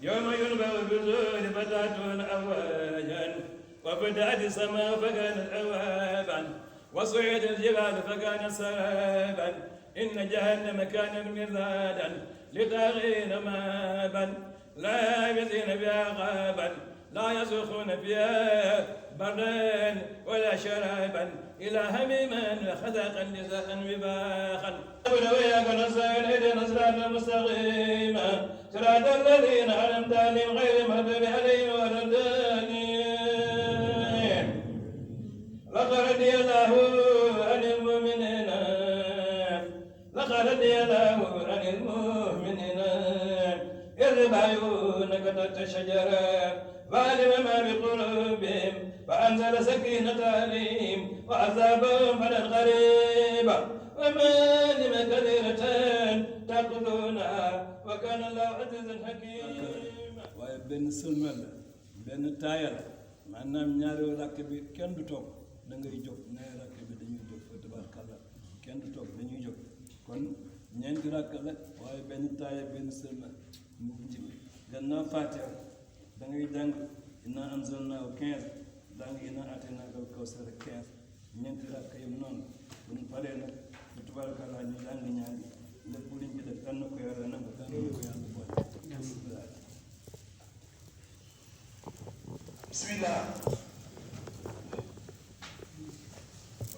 يوم ينبغ في الزور فتأتون أفواجا وفتحت السماء فكانت أبوابا وصعد الجبال فكانت سرابا إن جهنم كانت مرصادا لطاغين مابا لابثين فيها غابا لا يذوقون فيها بردا ولا شرابا إلى هميما خذاقا جزاء وفاقا وإياك نستعين اهدنا الصراط المستقيم صراط الذين أنعمت عليهم غير المغضوب عليهم ولا الضالين لقد رضي الله عن المؤمنين لقد رضي الله عن المؤمنين إذ يبايعونك تحت الشجرة فعلم ما بقلوبهم فأنزل سكينة عليهم وعذابهم فلا قريبا ومغانم كثيرة تأخذونها وكان الله عزيزا حكيما. waaye benn sëlmal la benn taaya la maanaam ñaari rakk bi kenn du toog da ngay jóg ñaari rakk bi dañuy jóg fa tabaarkalla kenn du toog dañuy jóg kon ñeenti rakk la waaye benn taaya benn sëlmal mu ci gannaaw Faatiha da ngay jàng innaa anzalnaahu 15 jàng innaa a'taynaakal kawsar 15 ñeenti rakk yam noonu bu ñu paree nag bu tabaarkalla ñu jàng ñaan lépp luñ ci def yal na ko yàlla nangu yal na ko yàlla boole. bismillah.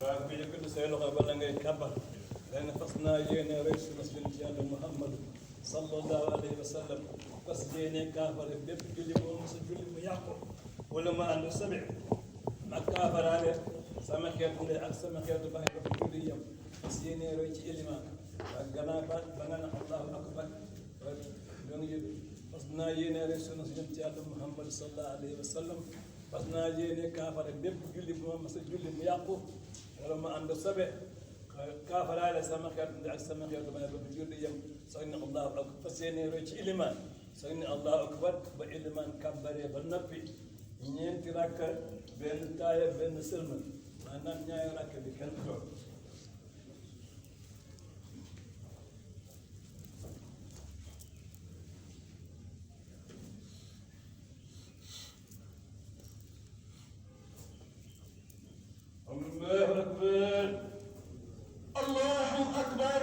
waaw ku yëkkati say loxo bala ngay kàbbar nga ne fas naa yéene rey sunu ci yàlla Muhammad sallallahu alayhi wa sallam fas yéene kaafare bépp julli moom sa julli mu yàqu wala ma ànd sabi ak kaafaraale sama xeetu ndey ak sama xeetu baay ba julli yam fas yéene roy ci ilimaan ak gannaaw baat ba nga ne allahu akbar ñoo ngi fas naa yéene rey sunu ci yàlla Muhammad sallallahu alayhi wa sallam fas naa yéene kaafare bépp julli moom sa julli mu yàqu wala ma ànd sabe kaafaraale sama xeetu ndey ak sama xeetu baay ba julli yam soog ne allahu akbar fas yéene roy ci ilimaan soog ne allahu akbar ba ilimaan kàbbaree ba noppi ñeenti rakk benn taaya benn sëlmal maanaam ñaari rakk bi kenn toog allahu akbar allahu akbar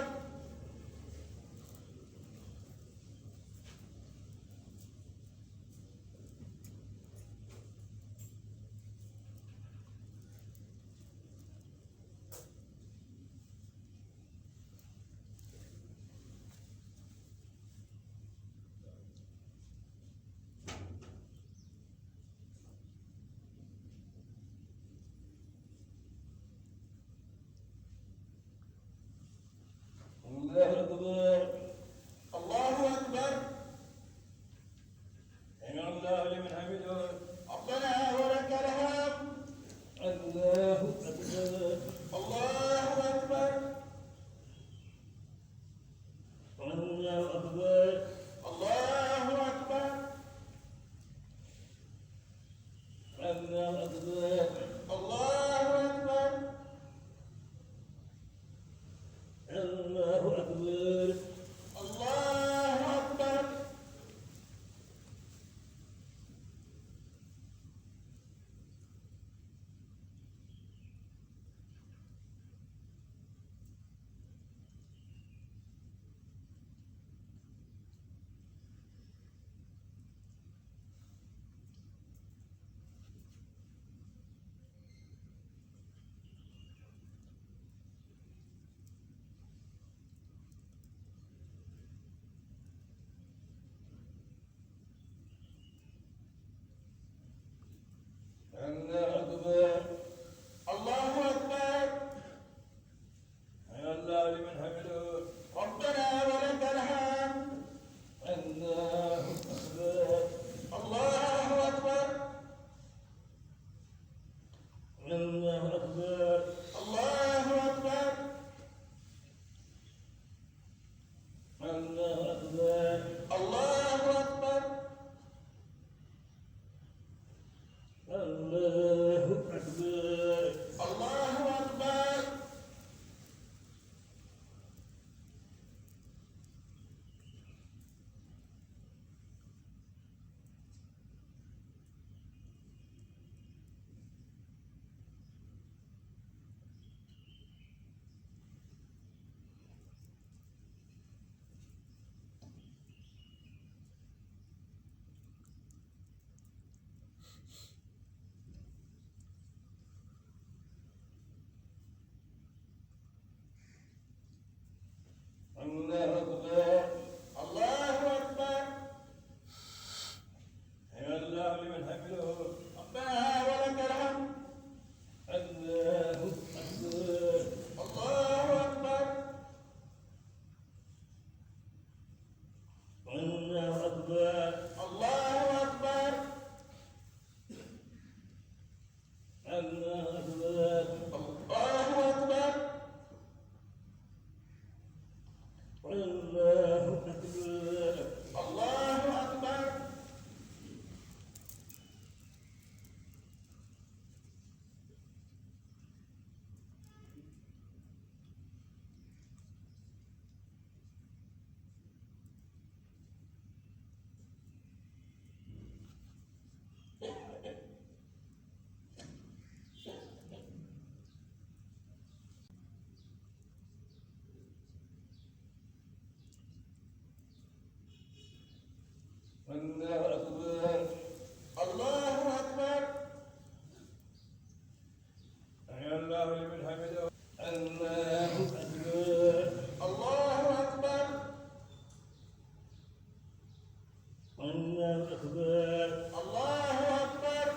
الله أكبر الله أكبر الله أكبر الله أكبر الله أكبر الله أكبر الله أكبر أحيا الله لمن حمده الله أكبر الله أكبر الله أكبر الله أكبر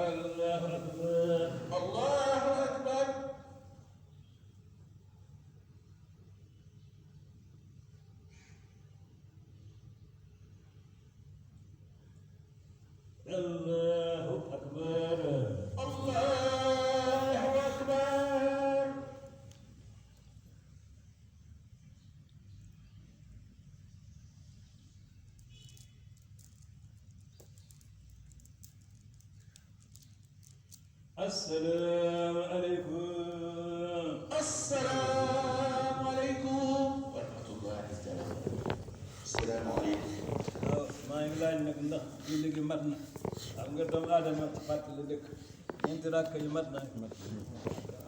الله أكبر الله أكبر الله أكبر الله أكبر السلام عليكم السلام عليكم ورحمة الله تعالى السلام عليكم maa ngi laaj nag ndax julli gi mat na xam nga doomu aadama fàttali dëkk ñeenti rakk yu mat na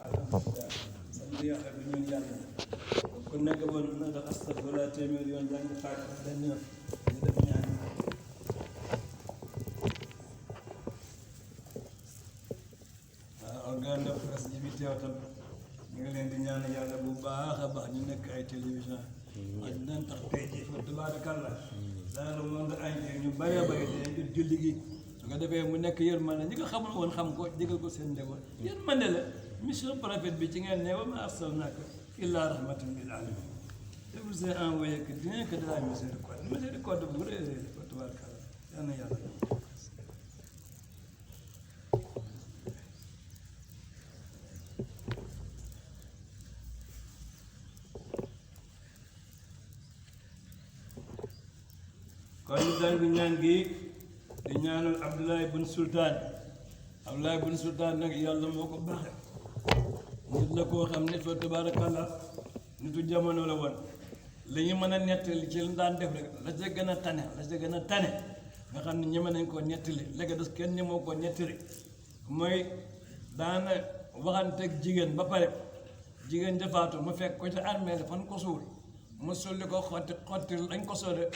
alhamdulilah sant yàlla bi ñun yàlla ku nekk woon na def astafurlah téeméer yoon jàng fàttali benn yoon ñu def ñaan waaw organe de presse yi bi teew tam ñu ngi leen di ñaan yàlla bu baax a baax ñu nekk ay télévision ak dinañ tax tey jii fa tabarakallah dans le monde entier ñu bëree bëri dinañ jot julli gi su ko defee mu nekk yërmande ñi ko xamul woon xam ko digal ko seen njaboot yërmande la mission prophète bi ci ngeen ne wa maa arsalnaaka illaa rahmatan lil aalamiin je vous ai envoyé que rien que de la miséricorde bu rëy rëy fa tabarakallah yal na yàlla kon ñu dal bi ñaan gi di ñaanal Abdoulaye bun Sultaan Abdoulaye bun Sultaan nag yàlla moo ko baaxe nit la koo xam ne fa tabarakallah nitu jamono la woon li ñu mën a nettali ci li daan def rek la ca gën a tane nga xam ne ñeme nañ koo nettali léegi des kenn ñemoo koo nettali mooy daana waxanteeg jigéen ba pare jigéen jafaatu mu fekk ko ca armée la fan ko suul mu sulli ko xotti lañ ko soode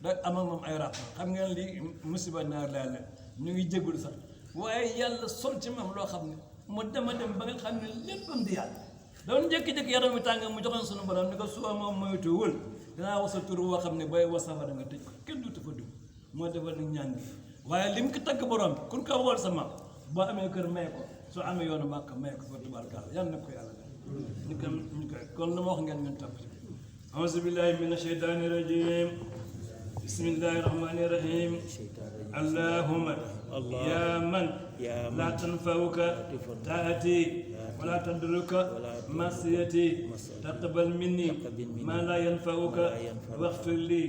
da am ak moom ay ràpp xam ngeen lii musiba naar laa la ñu ngi jéggul sax waaye yàlla sol ci moom loo xam ne mu dema dem ba nga xam ne léppam di yàlla doon jékki-jékki yaram mi tàng mu joxoon sunu borom ni ko suba moom moytuwul dinaa wasa tur woo xam ne booy was safara nga tëj ko kenn duutu fa dugg moo defal nag ñaan gi waaye lim ko tagg borom bi kun ko wool sa maam boo amee kër may ko soo amee yoonu màkk may ko fa tubaarkalla yàlla na ko yàlla def ñu koy kon lu ma wax ngeen ngeen topp auzu billahi mina sheytaani rajim بسم الله الرحمن الرحيم اللهم يا من لا تنفعك طاعتي ولا تضرك معصيتي تقبل مني ما لا ينفعك واغفر لي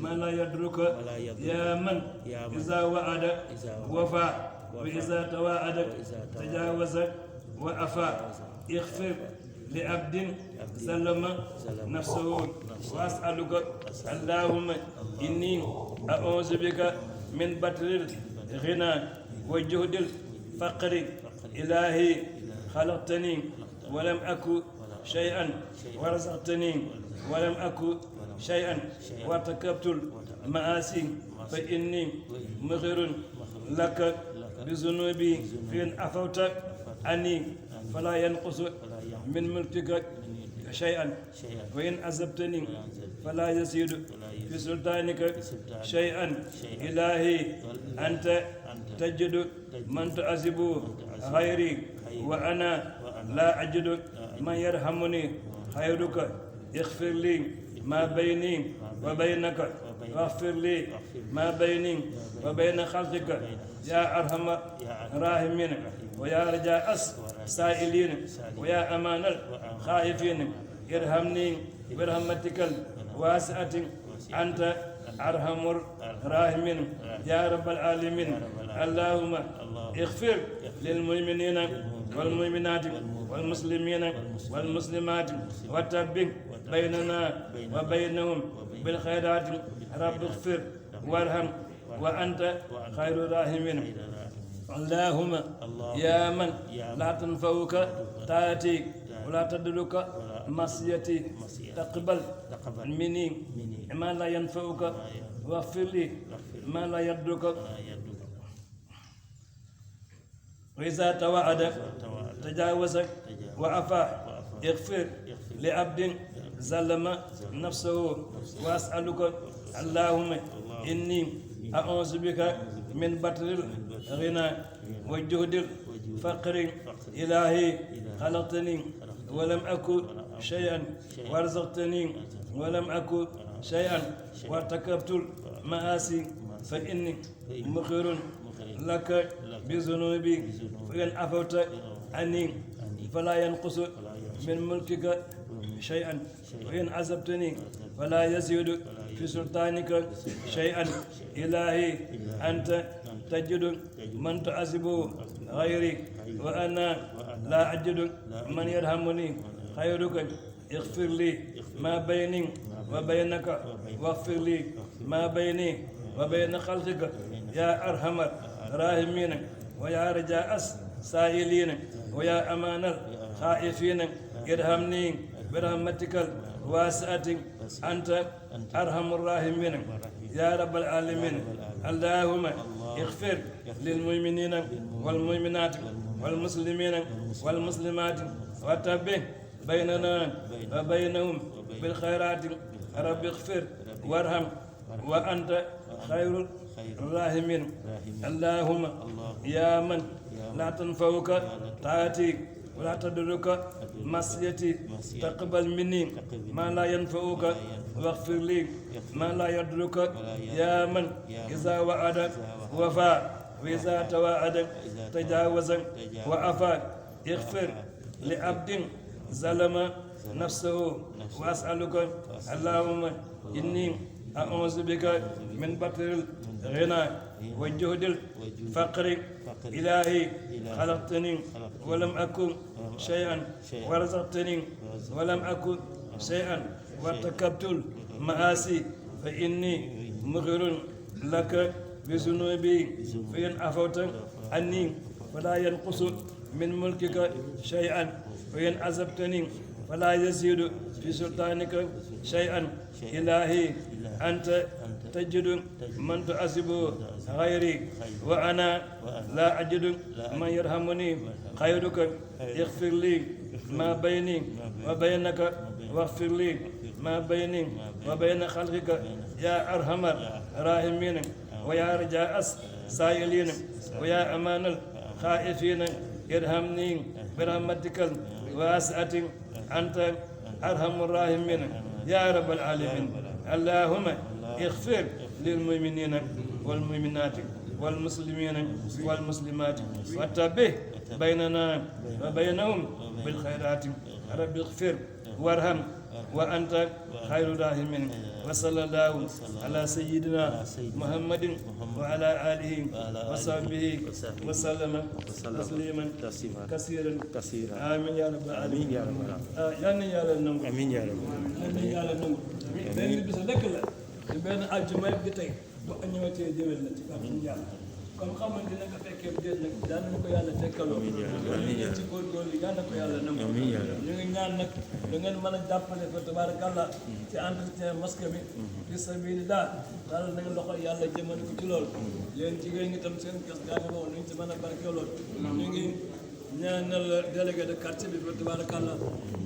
ما لا يضرك يا من إذا وعد وفى وإذا توعد تجاوز وأفى اغفر لعبد سلم نفسه وأسألك اللهم إني أعوذ بك من بطر الغنى وجهد الفقر إلهي خلقتني ولم أكن شيئا ورزقتني ولم أكن شيئا وارتكبت المآسي فإني مغر لك بذنوبي فإن عفوت عني فلا ينقص من ملكك شيئا وإن عذبتني فلا يزيد في سلطانك شيئا إلهي أنت تجد من تعذب غيري وأنا لا أجد من يرحمني خيرك اغفر لي ما بيني وبينك واغفر لي ما بيني وبين خلقك يا أرحم الراحمين ويا رجاء السائلين ويا أمان الخائفين ارحمني برحمتك الواسعة أنت أرحم الراحمين يا رب العالمين اللهم اغفر للمؤمنين والمؤمنات والمسلمين والمسلمات وتبين بيننا وبينهم بالخيرات رب اغفر وارحم وأنت خير الراحمين اللهم يا من لا تنفوك تاتي ولا تدرك معصيتي تقبل مني ما لا ينفعك واغفر لي ما لا يضرك وإذا توعد تجاوز وعفا اغفر لعبد ظلم نفسه وأسألك اللهم إني أعوذ بك من بطر الغنى وجهد الفقر إلهي خلقتني ولم أكن شيئا وارزقتني ولم أكن شيئا وارتكبت المآسي فإني مخير لك بذنوبي فإن عفوت عني فلا ينقص من ملكك شيئا وإن عذبتني فلا يزيد في سلطانك شيئا إلهي أنت تجد من تعذب غيري وأنا لا أجد من يرحمني خيرك اغفر لي ما بيني وبينك واغفر لي ما بيني وبين خلقك يا أرحم الراحمين ويا رجاء السائلين ويا أمان الخائفين ارحمني برحمتك الواسعة أنت أرحم الراحمين يا رب العالمين اللهم اغفر للمؤمنين والمؤمنات والمسلمين والمسلمات وتبه بيننا وبينهم بالخيرات رب اغفر وارحم وأنت خير الراحمين اللهم يا من لا تنفوك طاعتي ولا تدرك معصيتي تقبل مني ما لا ينفعك واغفر لي ما لا يضرك يا من إذا وعد وفى وإذا توعد تجاوز وعفا اغفر لعبد ظلم نفسه وأسألك اللهم إني أعوذ بك من بطر الغنى وجهد الفقر إلهي خلقتني ولم أكن شيئا ورزقتني ولم أكن شيئا وارتكبت المآسي فإني مغفر لك بذنوبي فإن عفوت عني فلا ينقص من ملكك شيئا وإن عذبتني فلا يزيد في سلطانك شيئا إلهي أنت تجد من تعذب غيري وأنا لا أجد من يرحمني خيرك اغفر لي ما بيني وبينك واغفر لي ما بيني وبين خلقك يا أرحم الراحمين ويا رجاء السائلين ويا أمان الخائفين ارحمني برحمتك الواسعة أنت أرحم الراحمين يا رب العالمين اللهم اغفر للمؤمنين والمؤمنات والمسلمين والمسلمات وتبه بيننا وبينهم بالخيرات رب اغفر وارحم وأنت خير الراحمين وصلى الله على سيدنا محمد وعلى آله وصحبه وسلم تسليما كثيرا آمين يا رب العالمين يا رب آمين يا رب آمين يا رب benn bis lekk la te benn àjjuma bi tey bu ñëwatee déwén la ci kàddu yàlla comme xam nga dina nga fekkee déet nag daan na ko yàlla fekkaloo ñu ci góorgóorlu yal na ko yàlla nangu ñu ngi ñaan nag da ngeen mën a jàppale fa tabarakallah ci entretien mosquée bi fi sabilillah daal na nga loxo yàlla jëmale ko ci loolu yéen jigéen ñi tam seen gas gaa ngi woon ñu ci mën a barkee loolu ñu ngi ñaanal délégué de quartier bi fa tabarakallah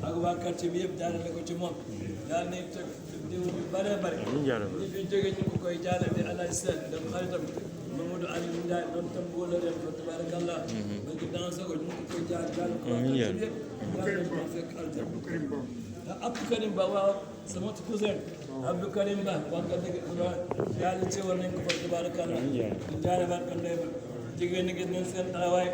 ak waa quartier bi yëpp jaarale ko ci moom daal nañ teg diw yu bëree bëri ñi fi jóge ñu ko koy jaarale alay seen dem xaritam Mamadou Aliou Ndiaye doon tam wóola ren fa tabarakallah ba ngi dansé ko ñu ko koy jaar ko yëpp yàlla nañ ko fekk aljan Abdou Karim Ba waaw sama cousin Abdou Karim Ba wax nga dëgg yàlla ci war nañ ko fa tabarakallah di jaarabaat ko ndey ba jigéen ñi gis nañ seen taxawaay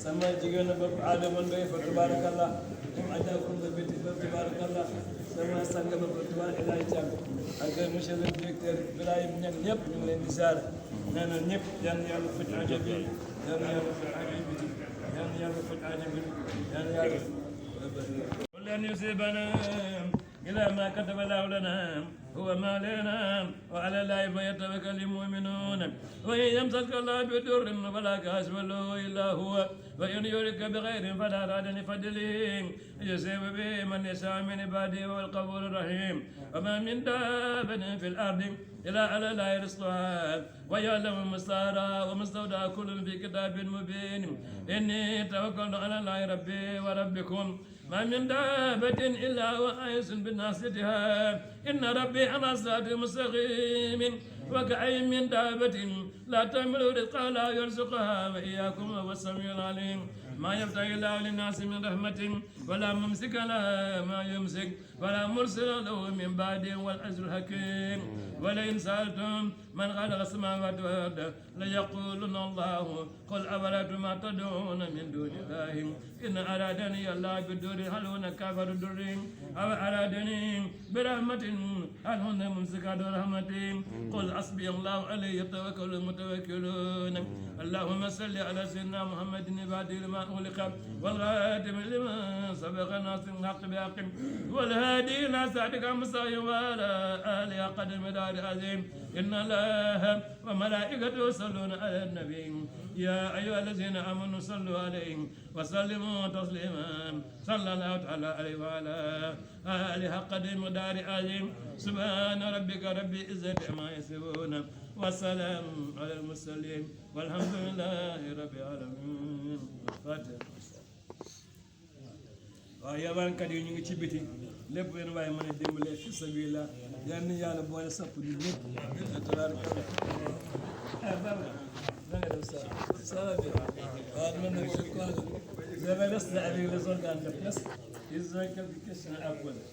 sama jigéen bopp Adama Ndoye fa tabarakallah moom Adja Koumba Béti fa tabarakallah sama sang ba fa tabar Elay Thiam ak monsieur le directeur Ibrahima ñag ñëpp ñu ngi leen di ziar nee na ñëpp yan yàlla faj aajo bi yan yàlla faj aajo bi yan yàlla faj aajo bi yan yàlla لن يصيبنا إلى ما كتب الله لنا هو ما لنا وعلى الله فيتوكل المؤمنون وإن يمسك الله بضر فلا كاشف له إلا هو وإن يردك بخير فلا راد لفضله يصيب به من يشاء من عباده وهو الغفور الرحيم وما من دابة في الأرض إلا على الله رزقها ويعلم مستعارها ومستودعها كل في كتاب مبين إني توكلت على الله ربي وربكم ما من دابة إلا هو آيس بناصيتها إن ربي على صراط مستقيم وكأي من دابة لا تحمل رزقها لا يرزقها وإياكم وهو السميع العليم ما يفتح الله للناس من رحمة ولا ممسك لها ما يمسك ولا مرسل له من بعده والأجر الحكيم ولئن سألتم من خلق السماوات والأرض ليقولن الله قل أفرأيتم ما تدعون من دون الله إن أرادني الله بالدر هل هن كافر الدر أو أرادني برحمة هل هن ممسكات رحمتي قل حسبي الله عليه يتوكل المتوكلون اللهم صل على سيدنا محمد الفاتح لما أغلق والخاتم لما سبق ناصر الحق بحق والهادي إلى صراطك المستقيم وعلى آله قدر مدار عظيم إن الله وملائكته يصلون على النبي يا أيها الذين آمنوا صلوا عليه وسلموا تسليما صلى الله تعالى عليه وعلى آله قدر مدار عظيم سبحان ربك رب العزة عما يصفون والسلام على المرسلين والحمد لله رب العالمين فاتح waaw yalwaankat yi ñu ngi ci biti lépp leen waaye mën a dimbalee fi sabilillah yal na yàlla boole sapp di ñëpp tabaaraka Allah da nga def ça va bien waaw man nag je crois que je vais rester avec les organes de presse ils ont quelques questions à poser